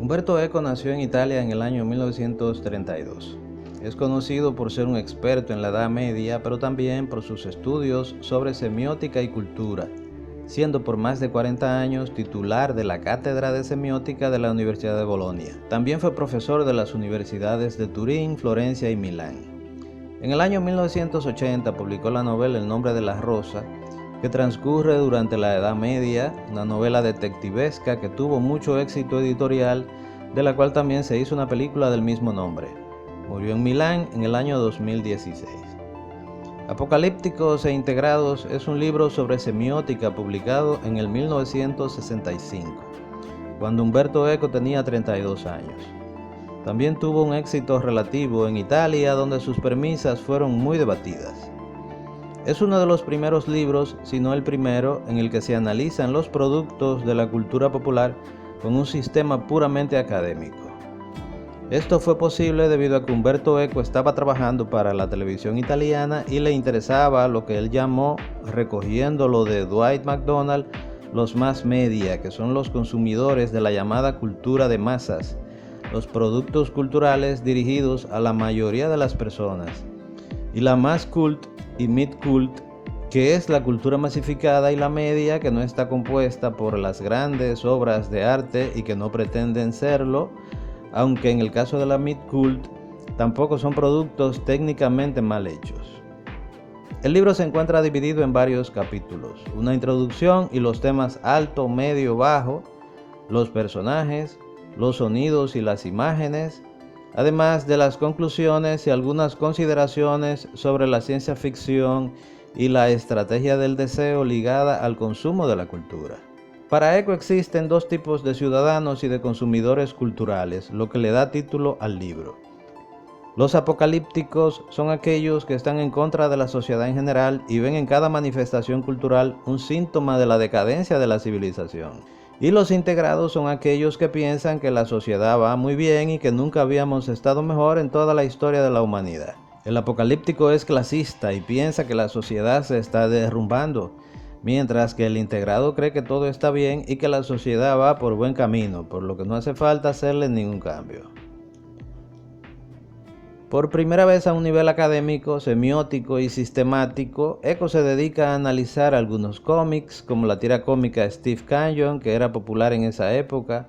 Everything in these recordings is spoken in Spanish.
Umberto Eco nació en Italia en el año 1932. Es conocido por ser un experto en la Edad Media, pero también por sus estudios sobre semiótica y cultura, siendo por más de 40 años titular de la Cátedra de Semiótica de la Universidad de Bolonia. También fue profesor de las universidades de Turín, Florencia y Milán. En el año 1980 publicó la novela El nombre de la rosa, que transcurre durante la Edad Media, una novela detectivesca que tuvo mucho éxito editorial, de la cual también se hizo una película del mismo nombre. Murió en Milán en el año 2016. Apocalípticos e Integrados es un libro sobre semiótica publicado en el 1965, cuando Umberto Eco tenía 32 años. También tuvo un éxito relativo en Italia, donde sus premisas fueron muy debatidas. Es uno de los primeros libros, si no el primero, en el que se analizan los productos de la cultura popular con un sistema puramente académico. Esto fue posible debido a que Umberto Eco estaba trabajando para la televisión italiana y le interesaba lo que él llamó, recogiendo lo de Dwight MacDonald, los mass media, que son los consumidores de la llamada cultura de masas, los productos culturales dirigidos a la mayoría de las personas, y la mass cult y mid cult, que es la cultura masificada, y la media, que no está compuesta por las grandes obras de arte y que no pretenden serlo, aunque en el caso de la mid cult tampoco son productos técnicamente mal hechos. El libro se encuentra dividido en varios capítulos: una introducción y los temas alto, medio, bajo, los personajes, los sonidos y las imágenes, además de las conclusiones y algunas consideraciones sobre la ciencia ficción y la estrategia del deseo ligada al consumo de la cultura. Para Eco existen dos tipos de ciudadanos y de consumidores culturales, lo que le da título al libro. Los apocalípticos son aquellos que están en contra de la sociedad en general y ven en cada manifestación cultural un síntoma de la decadencia de la civilización. Y los integrados son aquellos que piensan que la sociedad va muy bien y que nunca habíamos estado mejor en toda la historia de la humanidad. El apocalíptico es clasista y piensa que la sociedad se está derrumbando, mientras que el integrado cree que todo está bien y que la sociedad va por buen camino, por lo que no hace falta hacerle ningún cambio. Por primera vez a un nivel académico, semiótico y sistemático, Eco se dedica a analizar algunos cómics, como la tira cómica Steve Canyon, que era popular en esa época,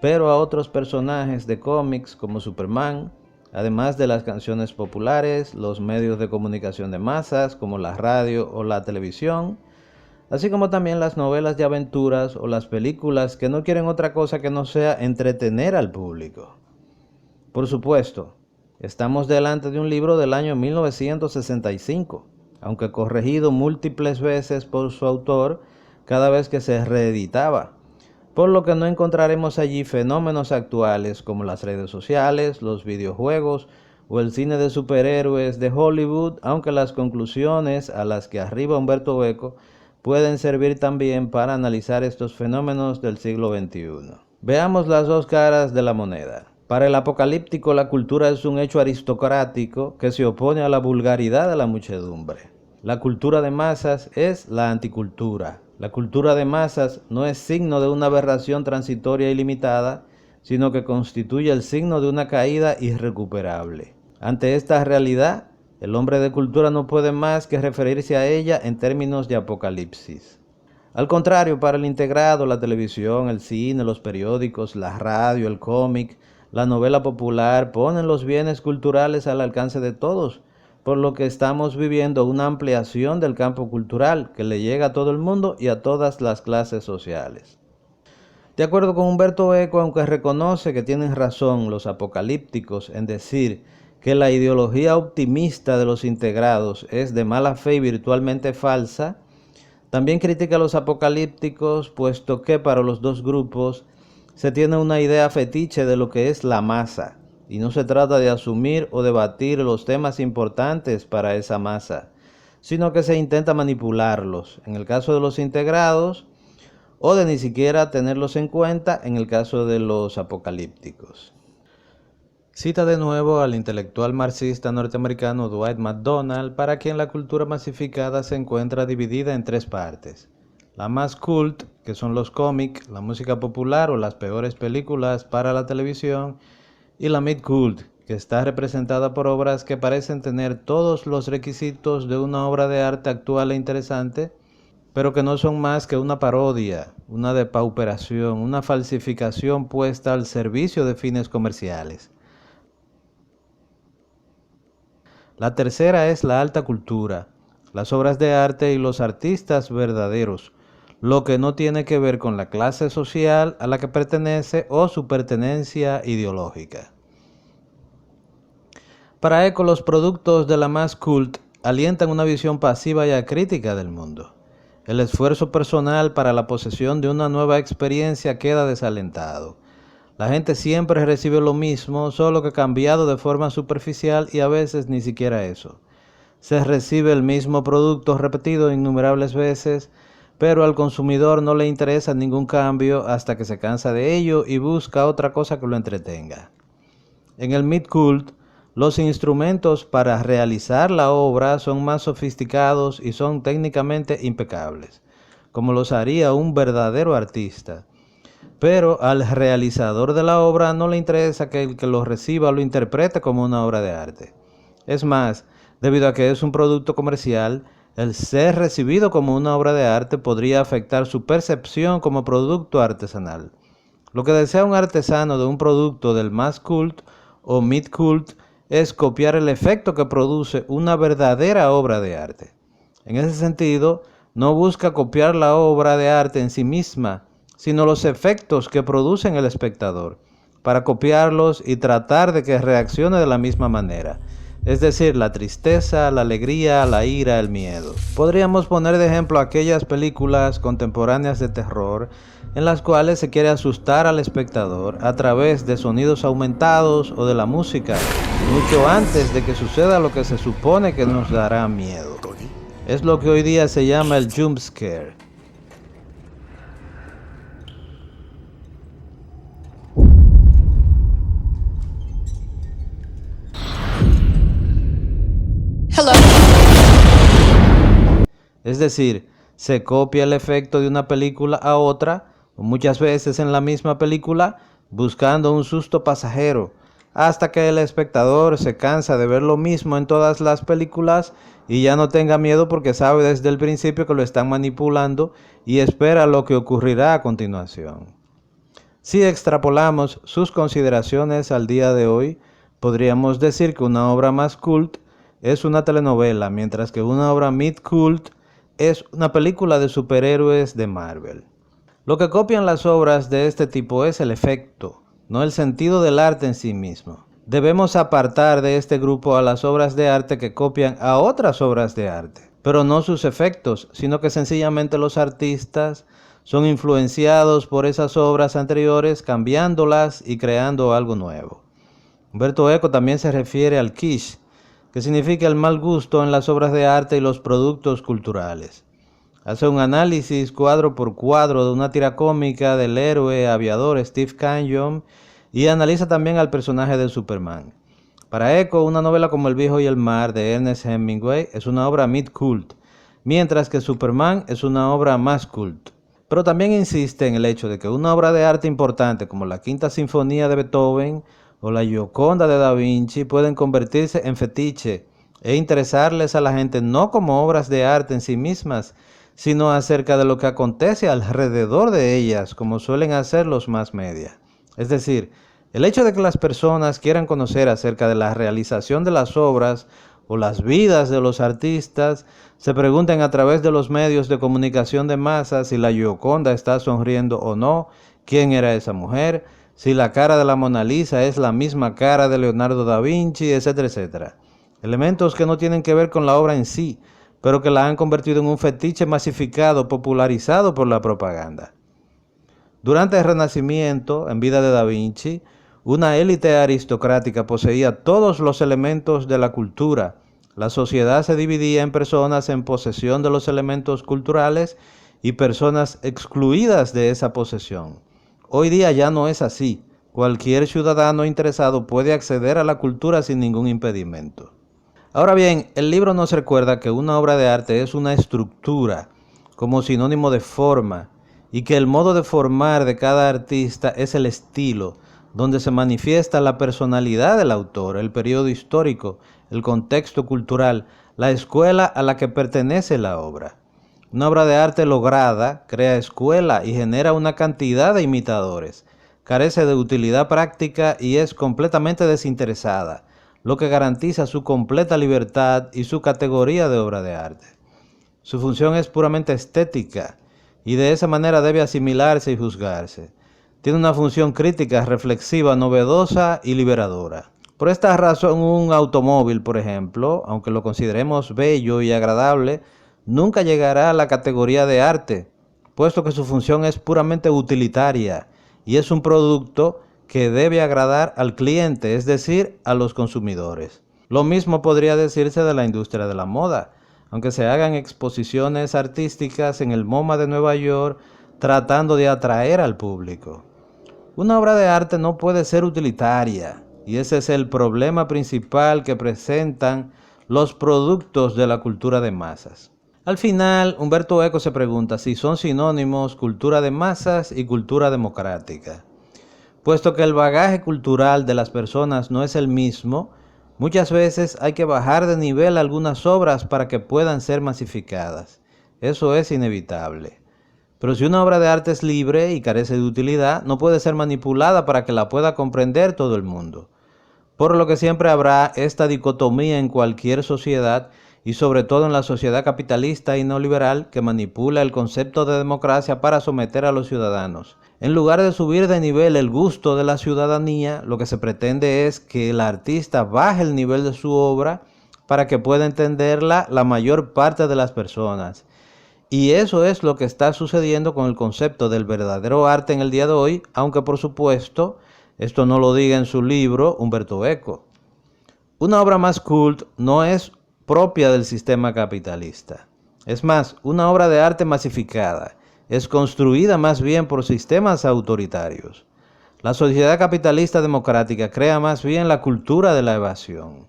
pero a otros personajes de cómics como Superman, además de las canciones populares, los medios de comunicación de masas, como la radio o la televisión, así como también las novelas de aventuras o las películas que no quieren otra cosa que no sea entretener al público. Por supuesto, estamos delante de un libro del año 1965, aunque corregido múltiples veces por su autor cada vez que se reeditaba, por lo que no encontraremos allí fenómenos actuales como las redes sociales, los videojuegos o el cine de superhéroes de Hollywood, aunque las conclusiones a las que arriba Umberto Eco pueden servir también para analizar estos fenómenos del siglo XXI. Veamos las dos caras de la moneda. Para el apocalíptico, la cultura es un hecho aristocrático que se opone a la vulgaridad de la muchedumbre. La cultura de masas es la anticultura. La cultura de masas no es signo de una aberración transitoria y limitada, sino que constituye el signo de una caída irrecuperable. Ante esta realidad, el hombre de cultura no puede más que referirse a ella en términos de apocalipsis. Al contrario, para el integrado, la televisión, el cine, los periódicos, la radio, el cómic, la novela popular ponen los bienes culturales al alcance de todos, por lo que estamos viviendo una ampliación del campo cultural que le llega a todo el mundo y a todas las clases sociales. De acuerdo con Umberto Eco, aunque reconoce que tienen razón los apocalípticos en decir que la ideología optimista de los integrados es de mala fe y virtualmente falsa, también critica a los apocalípticos, puesto que para los dos grupos se tiene una idea fetiche de lo que es la masa, y no se trata de asumir o debatir los temas importantes para esa masa, sino que se intenta manipularlos, en el caso de los integrados, o de ni siquiera tenerlos en cuenta en el caso de los apocalípticos. Cita de nuevo al intelectual marxista norteamericano Dwight MacDonald, para quien la cultura masificada se encuentra dividida en tres partes: la mass cult, que son los cómics, la música popular o las peores películas para la televisión, y la mid-cult, que está representada por obras que parecen tener todos los requisitos de una obra de arte actual e interesante, pero que no son más que una parodia, una depauperación, una falsificación puesta al servicio de fines comerciales. La tercera es la alta cultura, las obras de arte y los artistas verdaderos, lo que no tiene que ver con la clase social a la que pertenece o su pertenencia ideológica. Para Eco, los productos de la mass cult alientan una visión pasiva y acrítica del mundo. El esfuerzo personal para la posesión de una nueva experiencia queda desalentado. La gente siempre recibe lo mismo, solo que cambiado de forma superficial y a veces ni siquiera eso. Se recibe el mismo producto repetido innumerables veces, pero al consumidor no le interesa ningún cambio hasta que se cansa de ello y busca otra cosa que lo entretenga. En el mid-cult, los instrumentos para realizar la obra son más sofisticados y son técnicamente impecables, como los haría un verdadero artista. Pero al realizador de la obra no le interesa que el que lo reciba lo interprete como una obra de arte. Es más, debido a que es un producto comercial, el ser recibido como una obra de arte podría afectar su percepción como producto artesanal. Lo que desea un artesano de un producto del mass cult o mid cult es copiar el efecto que produce una verdadera obra de arte. En ese sentido, no busca copiar la obra de arte en sí misma, sino los efectos que produce en el espectador, para copiarlos y tratar de que reaccione de la misma manera. Es decir, la tristeza, la alegría, la ira, el miedo. Podríamos poner de ejemplo aquellas películas contemporáneas de terror en las cuales se quiere asustar al espectador a través de sonidos aumentados o de la música, mucho antes de que suceda lo que se supone que nos dará miedo. Es lo que hoy día se llama el jump scare. Es decir, se copia el efecto de una película a otra, o muchas veces en la misma película, buscando un susto pasajero, hasta que el espectador se cansa de ver lo mismo en todas las películas y ya no tenga miedo porque sabe desde el principio que lo están manipulando y espera lo que ocurrirá a continuación. Si extrapolamos sus consideraciones al día de hoy, podríamos decir que una obra más cult es una telenovela, mientras que una obra mid-cult es una película de superhéroes de Marvel. Lo que copian las obras de este tipo es el efecto, no el sentido del arte en sí mismo. Debemos apartar de este grupo a las obras de arte que copian a otras obras de arte, pero no sus efectos, sino que sencillamente los artistas son influenciados por esas obras anteriores, cambiándolas y creando algo nuevo. Umberto Eco también se refiere al kitsch, que significa el mal gusto en las obras de arte y los productos culturales. Hace un análisis cuadro por cuadro de una tira cómica del héroe aviador Steve Canyon y analiza también al personaje de Superman. Para Eco, una novela como El viejo y el mar de Ernest Hemingway es una obra mid-cult, mientras que Superman es una obra más cult. Pero también insiste en el hecho de que una obra de arte importante como la Quinta Sinfonía de Beethoven o la Gioconda de Da Vinci pueden convertirse en fetiche e interesarles a la gente no como obras de arte en sí mismas, sino acerca de lo que acontece alrededor de ellas, como suelen hacer los mass media. Es decir, el hecho de que las personas quieran conocer acerca de la realización de las obras o las vidas de los artistas, se pregunten a través de los medios de comunicación de masas si la Gioconda está sonriendo o no, quién era esa mujer, si la cara de la Mona Lisa es la misma cara de Leonardo da Vinci, etcétera, etcétera. Elementos que no tienen que ver con la obra en sí, pero que la han convertido en un fetiche masificado, popularizado por la propaganda. Durante el Renacimiento, en vida de Da Vinci, una élite aristocrática poseía todos los elementos de la cultura. La sociedad se dividía en personas en posesión de los elementos culturales y personas excluidas de esa posesión. Hoy día ya no es así. Cualquier ciudadano interesado puede acceder a la cultura sin ningún impedimento. Ahora bien, el libro nos recuerda que una obra de arte es una estructura, como sinónimo de forma, y que el modo de formar de cada artista es el estilo, donde se manifiesta la personalidad del autor, el periodo histórico, el contexto cultural, la escuela a la que pertenece la obra. Una obra de arte lograda crea escuela y genera una cantidad de imitadores. Carece de utilidad práctica y es completamente desinteresada, lo que garantiza su completa libertad y su categoría de obra de arte. Su función es puramente estética y de esa manera debe asimilarse y juzgarse. Tiene una función crítica, reflexiva, novedosa y liberadora. Por esta razón, un automóvil, por ejemplo, aunque lo consideremos bello y agradable, nunca llegará a la categoría de arte, puesto que su función es puramente utilitaria y es un producto que debe agradar al cliente, es decir, a los consumidores. Lo mismo podría decirse de la industria de la moda, aunque se hagan exposiciones artísticas en el MoMA de Nueva York tratando de atraer al público. Una obra de arte no puede ser utilitaria, y ese es el problema principal que presentan los productos de la cultura de masas. Al final, Umberto Eco se pregunta si son sinónimos cultura de masas y cultura democrática. Puesto que el bagaje cultural de las personas no es el mismo, muchas veces hay que bajar de nivel algunas obras para que puedan ser masificadas. Eso es inevitable. Pero si una obra de arte es libre y carece de utilidad, no puede ser manipulada para que la pueda comprender todo el mundo. Por lo que siempre habrá esta dicotomía en cualquier sociedad y sobre todo en la sociedad capitalista y neoliberal que manipula el concepto de democracia para someter a los ciudadanos. En lugar de subir de nivel el gusto de la ciudadanía, lo que se pretende es que el artista baje el nivel de su obra para que pueda entenderla la mayor parte de las personas. Y eso es lo que está sucediendo con el concepto del verdadero arte en el día de hoy, aunque por supuesto esto no lo diga en su libro Umberto Eco. Una obra más cult no es propia del sistema capitalista. Es más, una obra de arte masificada es construida más bien por sistemas autoritarios. La sociedad capitalista democrática crea más bien la cultura de la evasión.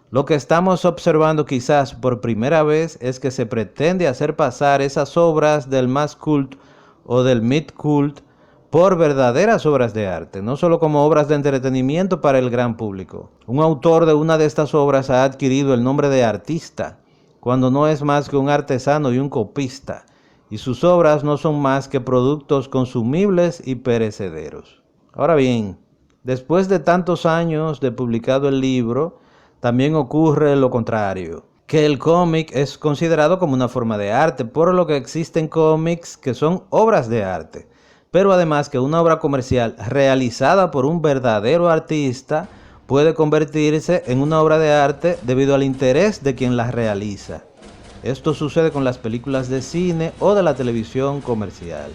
Lo que estamos observando quizás por primera vez es que se pretende hacer pasar esas obras del mass cult o del mid cult por verdaderas obras de arte, no solo como obras de entretenimiento para el gran público. Un autor de una de estas obras ha adquirido el nombre de artista, cuando no es más que un artesano y un copista, y sus obras no son más que productos consumibles y perecederos. Ahora bien, después de tantos años de publicado el libro, también ocurre lo contrario, que el cómic es considerado como una forma de arte, por lo que existen cómics que son obras de arte. Pero además que una obra comercial realizada por un verdadero artista puede convertirse en una obra de arte debido al interés de quien la realiza. Esto sucede con las películas de cine o de la televisión comercial.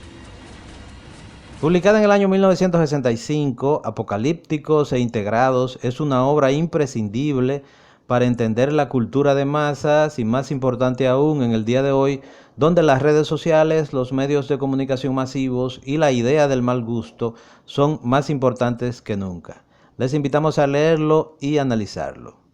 Publicada en el año 1965, Apocalípticos e Integrados es una obra imprescindible para entender la cultura de masas y más importante aún en el día de hoy, donde las redes sociales, los medios de comunicación masivos y la idea del mal gusto son más importantes que nunca. Les invitamos a leerlo y analizarlo.